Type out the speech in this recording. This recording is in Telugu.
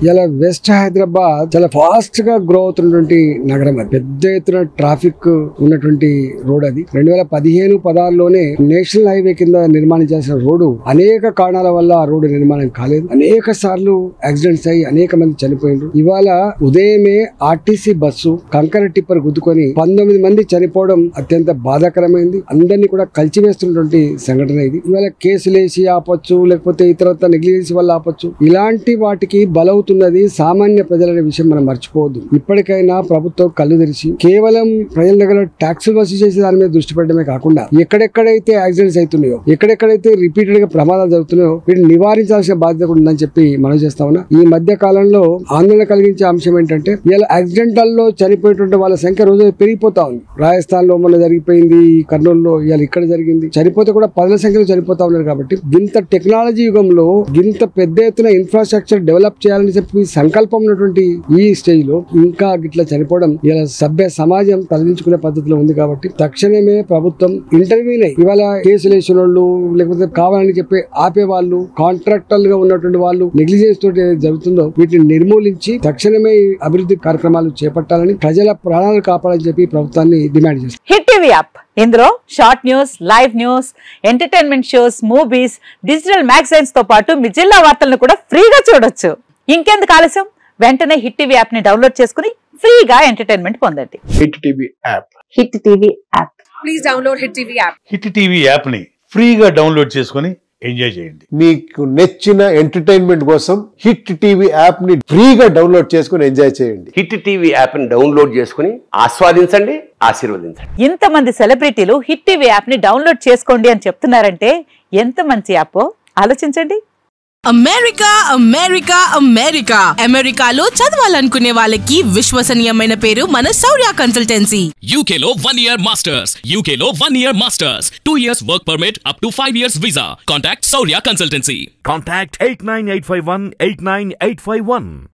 ఇలా వెస్ట్ హైదరాబాద్ చాలా ఫాస్ట్ గా గ్రో అవుతున్నటువంటి నగరం. అది పెద్ద ఎత్తున ట్రాఫిక్ ఉన్నటువంటి రోడ్. అది 2015-16లోనే నేషనల్ హైవే కింద నిర్మాణం చేసిన రోడ్డు అనేక కారణాల వల్ల ఆ రోడ్డు నిర్మాణం కాలేదు. అనేక సార్లు యాక్సిడెంట్స్ అయ్యి అనేక మంది చనిపోయినారు. ఇవాళ ఉదయమే ఆర్టీసీ బస్సు కంకర టిప్పర్ గుద్దుకొని 19 మంది చనిపోవడం అత్యంత బాధాకరమైంది. అందరినీ కూడా కలిచివేస్తున్నటువంటి సంఘటన ఇది. ఇవాళ కేసులేసి ఆపొచ్చు, లేకపోతే ఇతరత్ర నెగ్లిజెన్స్ వల్ల ఆపొచ్చు. ఇలాంటి వాటికి బలవుతున్నది సామాన్య ప్రజలనే విషయం మనం మర్చిపోవద్దు. ఇప్పటికైనా ప్రభుత్వం కళ్ళు తెరిచి కేవలం ప్రజల దగ్గర ట్యాక్సులు వసూలు చేసే దాని మీద దృష్టి పెట్టడమే కాకుండా ఎక్కడెక్కడైతే యాక్సిడెంట్స్ అవుతున్నాయో, ఎక్కడెక్కడైతే రిపీటెడ్ గా ప్రమాదాలు జరుగుతున్నాయో వీటిని నివారించాల్సిన బాధ్యత కూడా ఉందని చెప్పి మనం చేస్తా ఉన్నా. ఈ మధ్య కాలంలో ఆందోళన కలిగించే అంశం ఏంటంటే ఇలా యాక్సిడెంట్లలో చనిపోయేటువంటి వాళ్ళ సంఖ్య రోజు పెరిగిపోతా ఉంది. రాజస్థాన్ లో మొన్న జరిగిపోయింది, కర్నూలులో ఇవాళ ఇక్కడ జరిగింది. చనిపోతే కూడా 10ల సంఖ్యలో చనిపోతా ఉన్నారు. కాబట్టి ఇంత టెక్నాలజీ యుగంలో ఇంత పెద్ద ఎత్తున ఇన్ఫ్రాస్ట్రక్చర్ డెవలప్ చేయాలని చెప్పి సంకల్పం ఉన్నటువంటి ఈ స్టేజ్ లో ఇంకా గిట్లా చనిపోవడం ఇలా సభ్య సమాజం తలదించుకునే పద్ధతిలో ఉంది. కాబట్టి తక్షణమే ప్రభుత్వం ఇంటర్వ్యూనే ఇవాళ కేసులు వేసిన వాళ్ళు, లేకపోతే కావాలని చెప్పి ఆపే వాళ్ళు, కాంట్రాక్టర్ గా ఉన్నటువంటి వాళ్ళు నెగ్లిజెన్స్ తోటి జరుగుతుందో వీటిని నిర్మూలించి తక్షణమే అభివృద్ధి కార్యక్రమాలు చేపట్టాలని, ప్రజల ప్రాణాలు కాపాడాలని చెప్పి ప్రభుత్వాన్ని డిమాండ్ చేస్తారు. హిట్ టీవీ యాప్ ఇందులో short news, live news, entertainment shows, movies, digital magazines తో పాటు మీ జిల్లా వార్తలను కూడా ఫ్రీగా చూడొచ్చు. ఇంకెందుకు ఆలస్యం, వెంటనే హిట్ టీవీ యాప్ ని డౌన్లోడ్ చేసుకుని ఫ్రీగా ఎంటర్టైన్మెంట్ పొందండి. Hit TV app. Hit TV app. Please download hit TV app. Hit TV app ని ఫ్రీగా డౌన్లోడ్ చేసుకుని ఎంజాయ్ చేయండి. మీకు నచ్చిన ఎంటర్టైన్మెంట్ కోసం హిట్ టీవీ యాప్ ని ఫ్రీగా డౌన్లోడ్ చేసుకుని ఎంజాయ్ చేయండి. హిట్ టీవీ యాప్ ని డౌన్లోడ్ చేసుకుని ఆస్వాదించండి, ఆశీర్వదించండి. ఇంతమంది సెలబ్రిటీలు హిట్ టీవీ యాప్ ని డౌన్లోడ్ చేసుకోండి అని చెప్తున్నారంటే ఎంత మంచి యాప్ ఆలోచించండి. అమెరికా అమెరికా అమెరికా అమెరికాలో చదవాలనుకునే వాళ్ళకి విశ్వసనీయమైన పేరు మన శౌర్య కన్సల్టెన్సీ. UK లో 1 year masters, UK లో 1 year masters, 2 years work permit up to 5 years visa. Contact Shaurya Consultancy. Contact 89851 89851.